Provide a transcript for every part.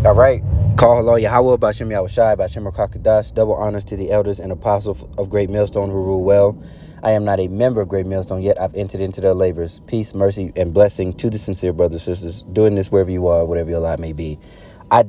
All right. Call hello Yahweh, Bashem Yahushai, Bashem Rakakadas. Double honors to the elders and apostles of Great Millstone who rule well. I am not a member of Great Millstone, yet I've entered into their labors. Peace, mercy, and blessing to the sincere brothers and sisters doing this wherever you are, whatever your lot may be. I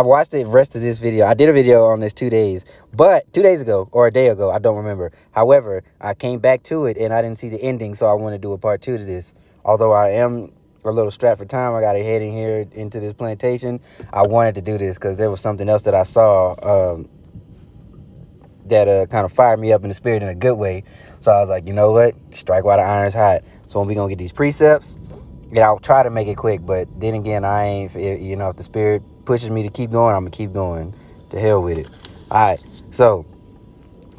watched the rest of this video. I did a video on this 2 days, but 2 days ago or a day ago, I don't remember. However, I came back to it and I didn't see the ending, so I want to do a part 2 to this. Although I am a little strapped for time, I got to head in here into this plantation. I wanted to do this because there was something else that I saw that kind of fired me up in the spirit in a good way. So I was like, you know what? Strike while the iron's hot. So when we going to get these precepts, and I'll try to make it quick, but then again, I ain't, you know, if the spirit pushes me to keep going, I'm going to keep going. To hell with it. All right. So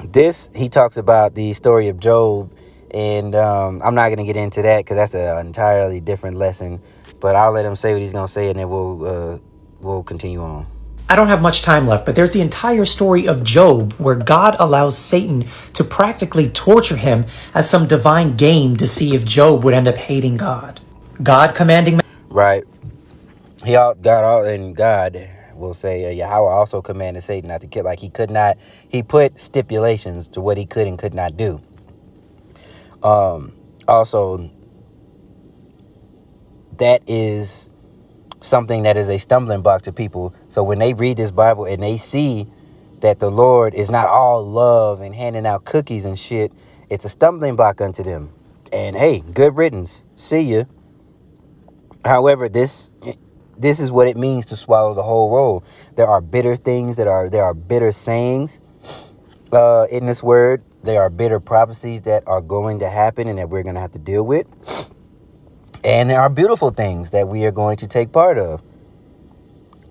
this, he talks about the story of Job, and I'm not going to get into that because that's an entirely different lesson, but I'll let him say what he's going to say, and then we'll continue on. I don't have much time left, but there's the entire story of Job where God allows Satan to practically torture him as some divine game to see if Job would end up hating God. God commanding... Right. God will say, Yahweh also commanded Satan not to kill. Like he put stipulations to what he could and could not do. Also, that is something that is a stumbling block to people. So when they read this Bible and they see that the Lord is not all love and handing out cookies and shit, it's a stumbling block unto them. And hey, good riddance. See ya. However, this is what it means to swallow the whole roll. There are bitter things there are bitter sayings in this word. There are bitter prophecies that are going to happen and that we're going to have to deal with. And there are beautiful things that we are going to take part of.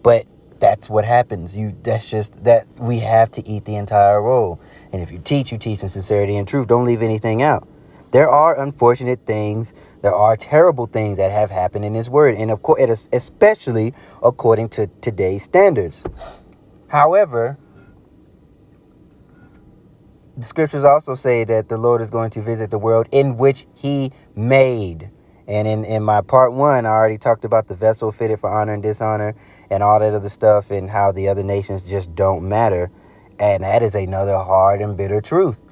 But that's what happens. That's just that we have to eat the entire roll. And if you teach in sincerity and truth. Don't leave anything out. There are unfortunate things. There are terrible things that have happened in this word. And of course, especially according to today's standards. However, the scriptures also say that the Lord is going to visit the world in which he made. And in my part 1, I already talked about the vessel fitted for honor and dishonor and all that other stuff and how the other nations just don't matter. And that is another hard and bitter truth.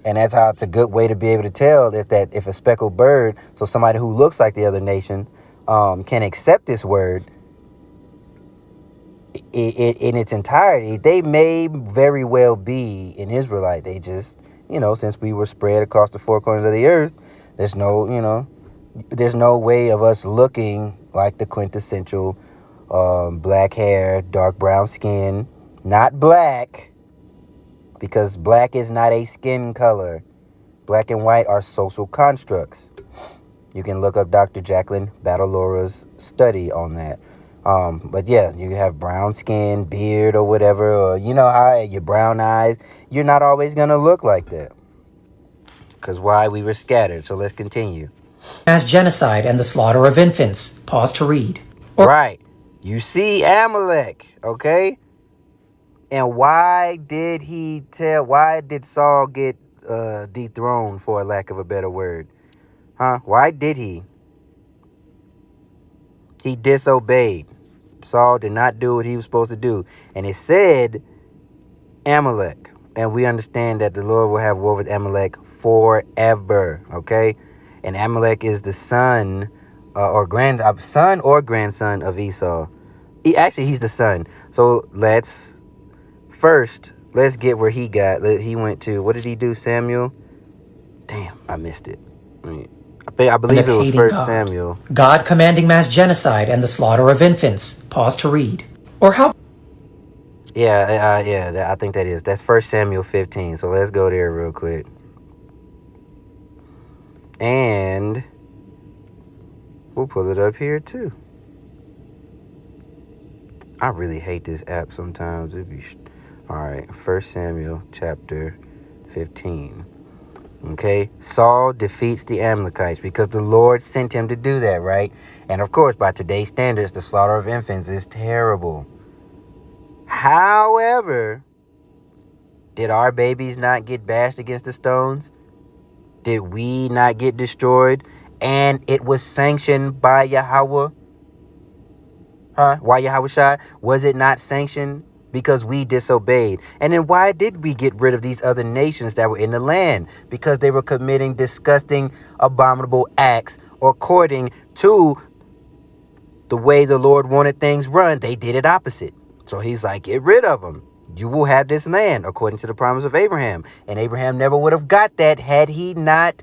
And that's how it's a good way to be able to tell if a speckled bird, so somebody who looks like the other nation, can accept this word in its entirety. They may very well be an Israelite. They just, since we were spread across the four corners of the earth, there's no way of us looking like the quintessential black hair, dark brown skin, not black. Because black is not a skin color. Black and white are social constructs. You can look up Dr. Jacqueline Battlelora's study on that. But yeah, you have brown skin, beard or whatever, or how your brown eyes. You're not always going to look like that. Because why? We were scattered. So let's continue. Mass genocide and the slaughter of infants. Pause to read. Right. You see Amalek, okay? And why did Saul get dethroned, for a lack of a better word? Huh? Why did he? He disobeyed. Saul did not do what he was supposed to do. And it said Amalek. And we understand that the Lord will have war with Amalek forever, okay? And Amalek is the son or grandson of Esau. He's the son. So let's get where he got. He went to, what did he do, Samuel? Damn, I missed it. I believe it was 1 Samuel. God commanding mass genocide and the slaughter of infants. Pause to read. Or how? Yeah, I think that's 1 Samuel 15. So let's go there real quick. And we'll pull it up here too. I really hate this app sometimes. All right, 1 Samuel chapter 15. Okay, Saul defeats the Amalekites because the Lord sent him to do that, right? And of course, by today's standards, the slaughter of infants is terrible. However, did our babies not get bashed against the stones? Did we not get destroyed? And it was sanctioned by Yahweh? Why Yahushua? Was it not sanctioned? Because we disobeyed. And then why did we get rid of these other nations that were in the land? Because they were committing disgusting, abominable acts according to the way the Lord wanted things run. They did it opposite. So he's like, get rid of them. You will have this land according to the promise of Abraham. And Abraham never would have got that had he not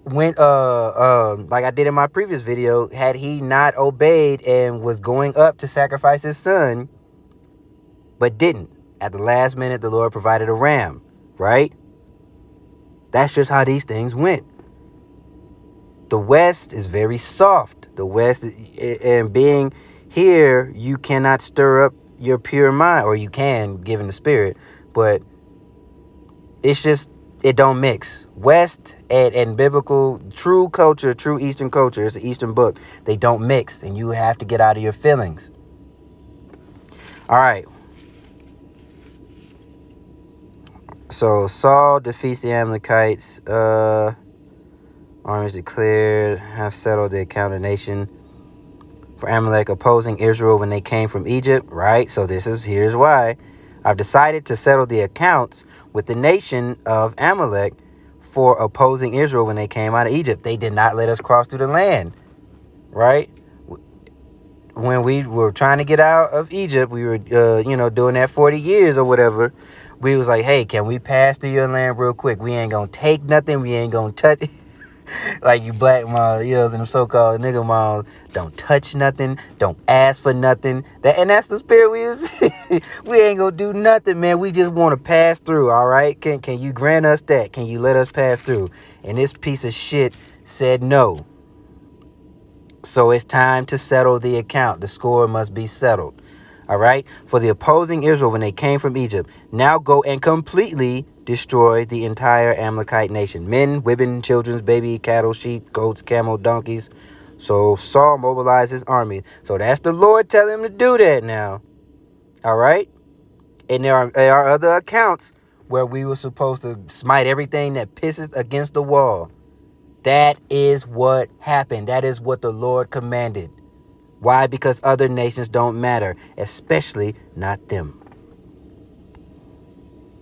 went like I did in my previous video, had he not obeyed and was going up to sacrifice his son, but didn't. At the last minute, the Lord provided a ram, right? That's just how these things went. The West is very soft. The West, and being here, you cannot stir up your pure mind, or you can, given the Spirit, but it's just, it don't mix. West and biblical, true culture, true Eastern culture, it's an Eastern book. They don't mix, and you have to get out of your feelings. All right. So Saul defeats the Amalekites. Armies declared, have settled the account of nation for Amalek opposing Israel when they came from Egypt. Right. So here's why. I've decided to settle the accounts with the nation of Amalek for opposing Israel when they came out of Egypt. They did not let us cross through the land. Right. When we were trying to get out of Egypt, we were, doing that 40 years or whatever. We was like, hey, can we pass through your land real quick? We ain't going to take nothing. We ain't going to touch. Like you black moms, and them so-called nigga moms, don't touch nothing. Don't ask for nothing. And that's the spirit we is. We ain't going to do nothing, man. We just want to pass through, all right? Can you grant us that? Can you let us pass through? And this piece of shit said no. So it's time to settle the account. The score must be settled. All right. For the opposing Israel when they came from Egypt, now go and completely destroy the entire Amalekite nation. Men, women, children, baby, cattle, sheep, goats, camel, donkeys. So Saul mobilized his army. So that's the Lord telling him to do that now. All right. And there are other accounts where we were supposed to smite everything that pisses against the wall. That is what happened. That is what the Lord commanded. Why? Because other nations don't matter, especially not them.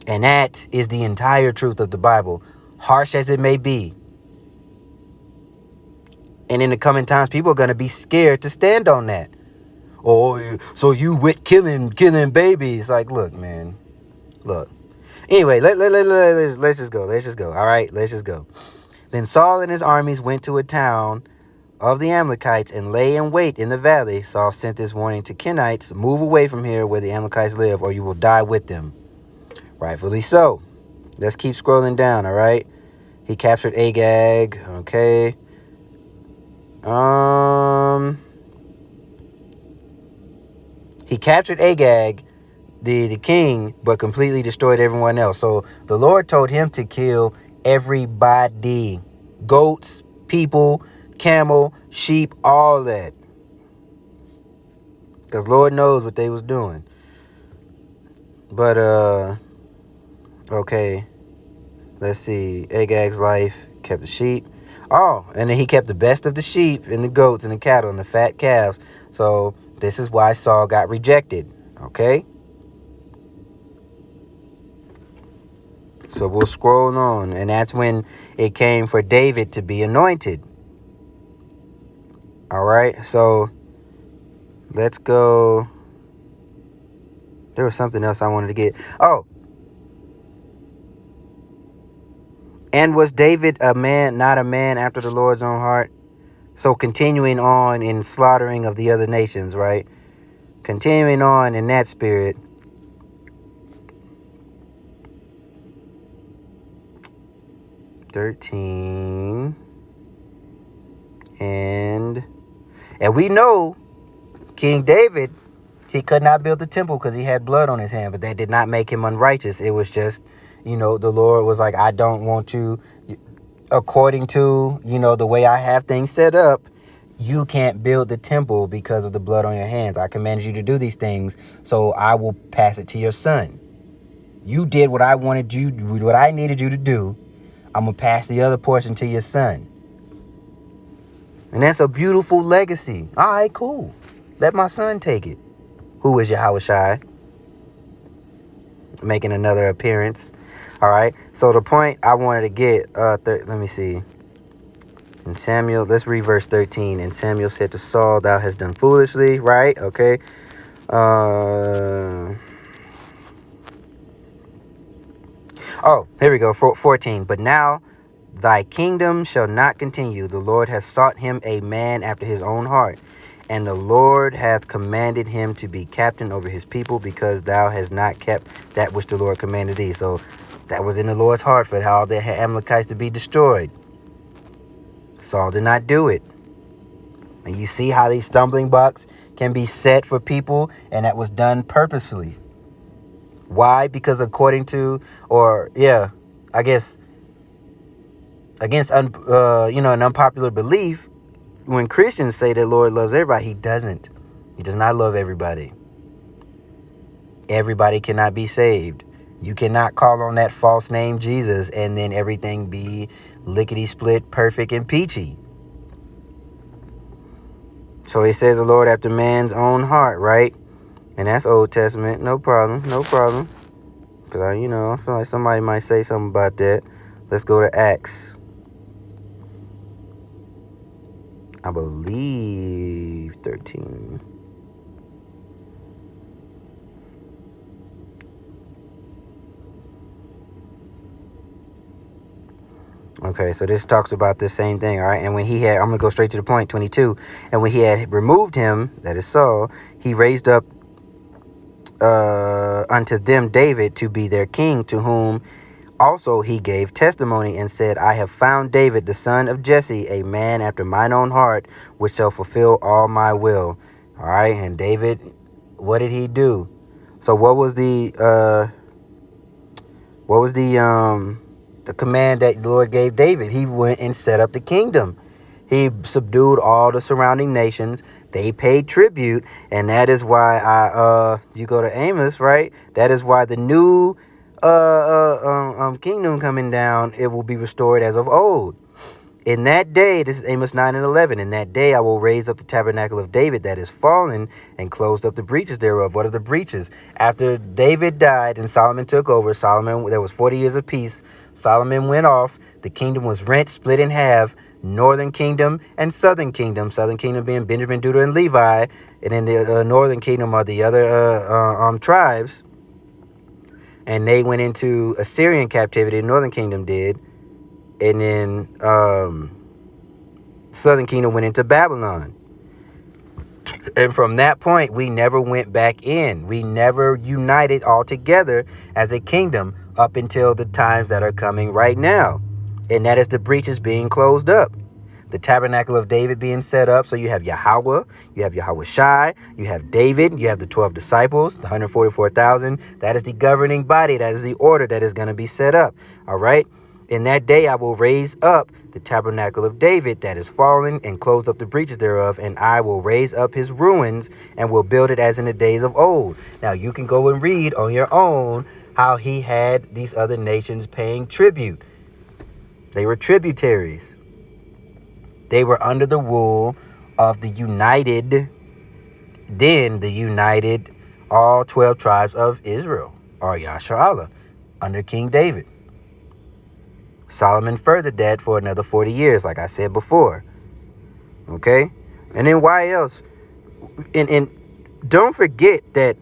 And that is the entire truth of the Bible, harsh as it may be. And in the coming times, people are going to be scared to stand on that. Oh, so you with killing babies. Like, look, man, look. Anyway, let's just go. Let's just go. All right, let's just go. Then Saul and his armies went to a town of the Amalekites and lay in wait in the valley. Saul sent this warning to Kenites, move away from here where the Amalekites live, or you will die with them. Rightfully so. Let's keep scrolling down, all right? He captured Agag, okay. He captured Agag, the king, but completely destroyed everyone else. So the Lord told him to kill everybody. Goats, people, camel, sheep, all that. Because Lord knows what they was doing. But, okay. Let's see. Agag's life kept the sheep. Oh, and then he kept the best of the sheep and the goats and the cattle and the fat calves. So this is why Saul got rejected. Okay. So we'll scroll on. And that's when it came for David to be anointed. All right. So let's go. There was something else I wanted to get. Oh. And was David a man, not a man after the Lord's own heart? So continuing on in slaughtering of the other nations, right? Continuing on in that spirit. (13) And we know King David, he could not build the temple because he had blood on his hand, but that did not make him unrighteous. It was just, the Lord was like, I don't want to, according to, the way I have things set up, you can't build the temple because of the blood on your hands. I commanded you to do these things, so I will pass it to your son. You did what I needed you to do. I'm going to pass the other portion to your son. And that's a beautiful legacy. All right, cool. Let my son take it. Who is Yahushai? Making another appearance. All right. So the point I wanted to get, let me see. And Samuel, let's read verse 13. And Samuel said to Saul, thou hast done foolishly, right? Okay. Here we go. 14. But now thy kingdom shall not continue. The Lord has sought him a man after his own heart. And the Lord hath commanded him to be captain over his people, because thou hast not kept that which the Lord commanded thee. So that was in the Lord's heart for how the Amalekites to be destroyed. Saul did not do it. And you see how these stumbling blocks can be set for people, and that was done purposefully. Why? Because according to, I guess, against an unpopular belief, when Christians say that Lord loves everybody, he doesn't. He does not love everybody. Everybody cannot be saved. You cannot call on that false name Jesus and then everything be lickety-split, perfect, and peachy. So he says the Lord after man's own heart, right? And that's Old Testament. No problem. Because I feel like somebody might say something about that. Let's go to Acts. I believe 13. Okay, so this talks about the same thing, all right? And when I'm going to go straight to the point, 22. And when he had removed him, that is Saul, he raised up unto them David to be their king, to whom also he gave testimony and said, I have found David, the son of Jesse, a man after mine own heart, which shall fulfill all my will. All right, and David, what did he do? So what was the command that the Lord gave David? He went and set up the kingdom. He subdued all the surrounding nations. They paid tribute, and that is why you go to Amos, right? That is why the new kingdom coming down, it will be restored as of old. In that day, this is Amos 9 and 11. In that day, I will raise up the tabernacle of David that is fallen and close up the breaches thereof. What are the breaches? After David died and Solomon took over, there was 40 years of peace. Solomon went off. The kingdom was rent, split in half. Northern kingdom and southern kingdom. Southern kingdom being Benjamin, Judah, and Levi. And then the northern kingdom are the other tribes. And they went into Assyrian captivity. The northern kingdom did. And then southern kingdom went into Babylon. And from that point, we never went back in. We never united all together as a kingdom up until the times that are coming right now. And that is the breaches being closed up. The tabernacle of David being set up. So you have Yahweh, you have Yahushai, you have David, you have the 12 disciples, the 144,000. That is the governing body. That is the order that is going to be set up. All right. In that day, I will raise up the tabernacle of David that is fallen and close up the breaches thereof, and I will raise up his ruins and will build it as in the days of old. Now, you can go and read on your own how he had these other nations paying tribute. They were tributaries. They were under the rule of the united, all 12 tribes of Israel, or Yasharallah, under King David. Solomon furthered that for another 40 years, like I said before. Okay? And then why else? And don't forget that,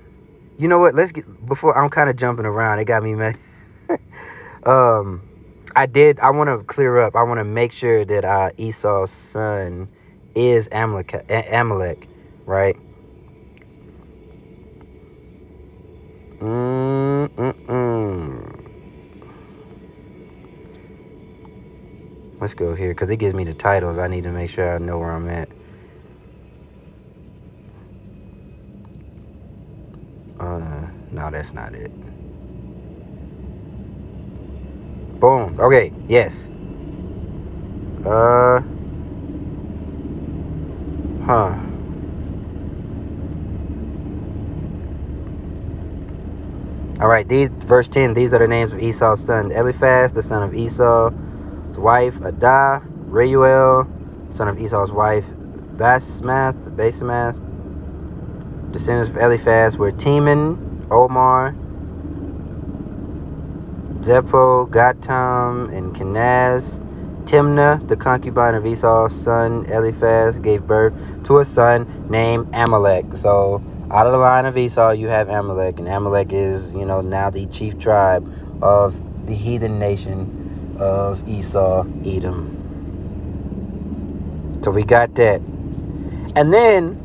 you know what, before I'm kind of jumping around, it got me mad. I want to clear up. I want to make sure that Esau's son is Amalek, right? Let's go here, because it gives me the titles. I need to make sure I know where I'm at. No, that's not it. Boom. Okay, yes. All right, verse 10, these are the names of Esau's son. Eliphaz, the son of Esau, his wife, Adah, Reuel, son of Esau's wife, Basemath, Descendants of Eliphaz were Teman, Omar, Zepho, Gatam, and Kenaz. Timnah, the concubine of Esau's son Eliphaz, gave birth to a son named Amalek. So out of the line of Esau, you have Amalek, and Amalek is, now the chief tribe of the heathen nation of Esau, Edom. So we got that. And then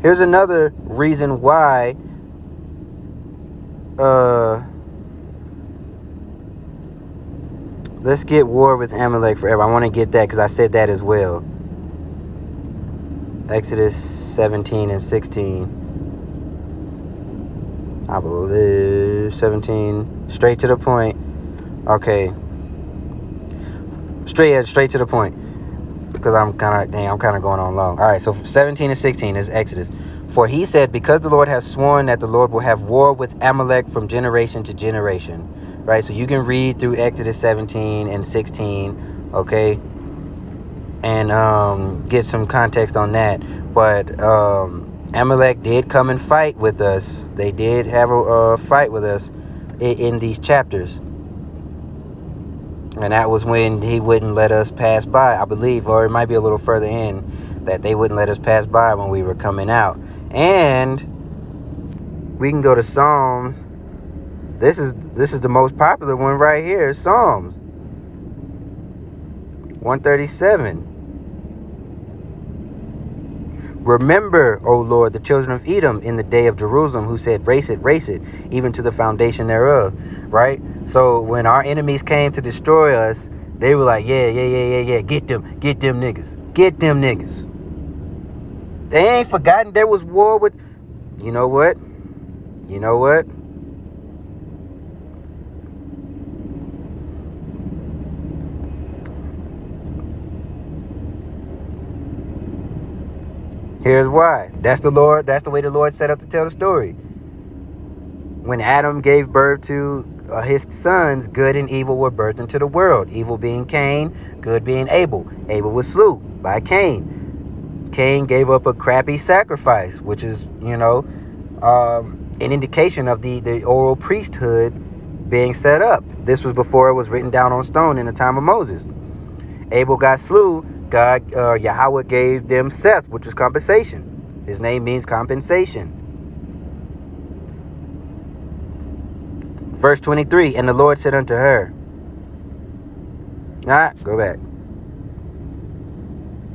here's another reason why let's get war with Amalek forever. I want to get that because I said that as well. Exodus 17 and 16. I believe 17. Straight to the point. Okay. Straight to the point. Because I'm kind of going on long. All right, so 17 and 16 is Exodus. For he said, because the Lord has sworn that the Lord will have war with Amalek from generation to generation. Right, so you can read through Exodus 17 and 16, okay, and get some context on that. But Amalek did come and fight with us. They did have a fight with us in these chapters. And that was when he wouldn't let us pass by, I believe, or it might be a little further in, that they wouldn't let us pass by when we were coming out. And we can go to Psalms. This is the most popular one right here, Psalms 137. Remember, O Lord, the children of Edom in the day of Jerusalem, who said, race it, even to the foundation thereof. Right? So when our enemies came to destroy us, they were like, yeah, get them niggas. They ain't forgotten there was war with, you know what? Here's why. That's the way the Lord set up to tell the story. When Adam gave birth to his sons, good and evil were birthed into the world. Evil being Cain, good being Abel. Abel was slew by Cain. Cain gave up a crappy sacrifice, which is, an indication of the oral priesthood being set up. This was before it was written down on stone in the time of Moses. Abel got slew. God, Yahweh gave them Seth, which is compensation. His name means compensation. Verse 23, and the Lord said unto her, go back.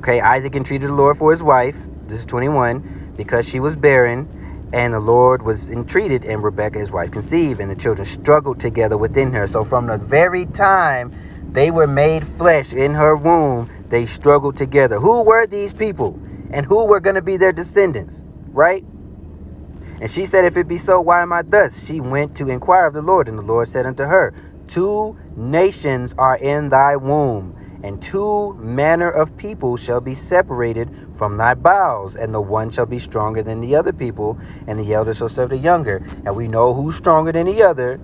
Okay, Isaac entreated the Lord for his wife. This is 21, because she was barren, and the Lord was entreated, and Rebekah, his wife, conceived, and the children struggled together within her. So from the very time they were made flesh in her womb, they struggled together. Who were these people? And who were going to be their descendants? Right? And she said, if it be so, why am I thus? She went to inquire of the Lord, and the Lord said unto her, 2 nations are in thy womb, and 2 manner of people shall be separated from thy bowels, and the one shall be stronger than the other people, and the elder shall serve the younger. And we know who's stronger than the other.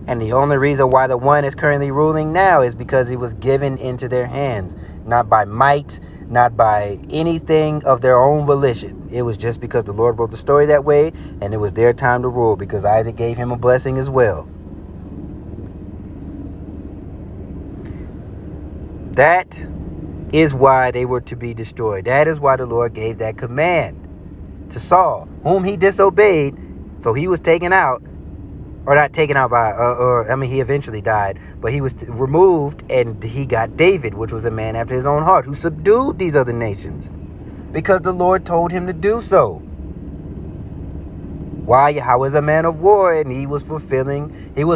And the only reason why the one is currently ruling now is because he was given into their hands, not by might, not by anything of their own volition. It was just because the Lord wrote the story that way, and it was their time to rule, because Isaac gave him a blessing as well. That is why they were to be destroyed. That is why the Lord gave that command to Saul, whom he disobeyed. So he was taken out, or not taken out by, he eventually died, but he was removed, and he got David, which was a man after his own heart, who subdued these other nations because the Lord told him to do so. Why? Yahweh is a man of war, and he was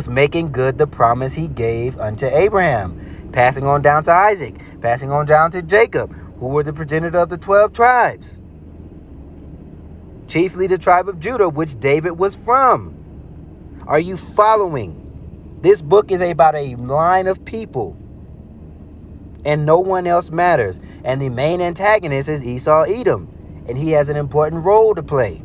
making good the promise he gave unto Abraham, passing on down to Isaac, passing on down to Jacob, who were the progenitor of the 12 tribes, chiefly the tribe of Judah, which David was from. Are you following? This book is about a line of people, and no one else matters. And the main antagonist is Esau, Edom, and he has an important role to play.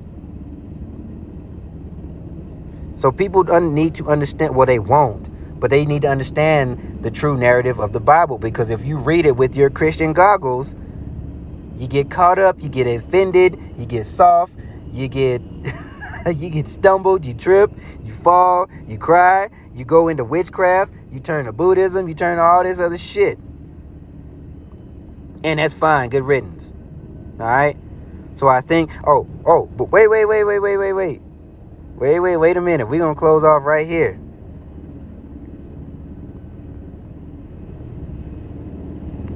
So people need to understand, well, they won't, but they need to understand the true narrative of the Bible, because if you read it with your Christian goggles, you get caught up, you get offended, you get soft. you get you get stumbled, you trip, you fall, you cry, you go into witchcraft, you turn to Buddhism, you turn to all this other shit. And that's fine, good riddance. All right? So I think, but wait a minute. We're going to close off right here.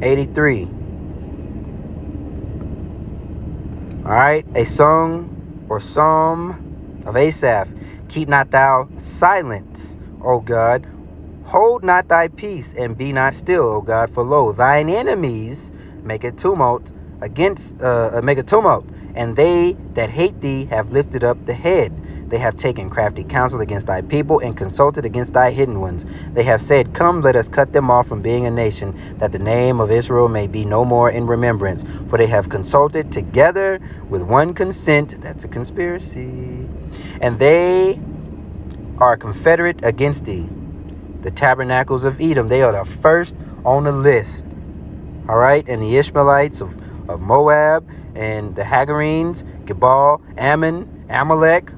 '83. All right, a song or psalm of Asaph. Keep not thou silence, O God. Hold not thy peace, and be not still, O God. For lo, thine enemies make a tumult, and they that hate thee have lifted up the head. They have taken crafty counsel against thy people, and consulted against thy hidden ones. They have said, come, let us cut them off from being a nation, that the name of Israel may be no more in remembrance. For they have consulted together with one consent. That's a conspiracy. And they are confederate against thee. The Tabernacles of Edom, they are the first on the list. All right, and the Ishmaelites of Moab, and the Hagarenes, Gebal, Ammon, Amalek,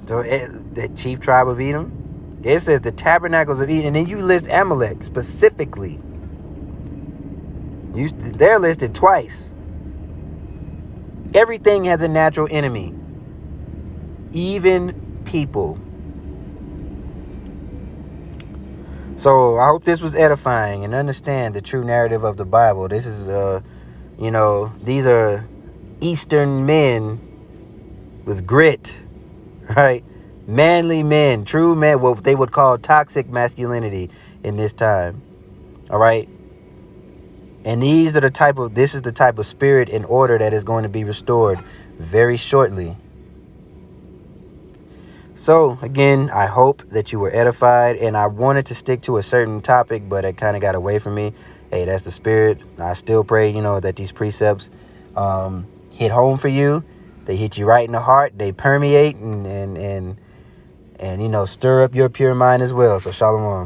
the chief tribe of Edom. It says the Tabernacles of Edom, and then you list Amalek specifically. They're listed twice. Everything has a natural enemy, even people. So I hope this was edifying, and understand the true narrative of the Bible. This is, these are Eastern men with grit, right? Manly men, true men, what they would call toxic masculinity in this time. All right. And this is the type of spirit and order that is going to be restored very shortly. So, again, I hope that you were edified, and I wanted to stick to a certain topic, but it kind of got away from me. Hey, that's the spirit. I still pray, that these precepts hit home for you. They hit you right in the heart. They permeate and stir up your pure mind as well. So, shalom.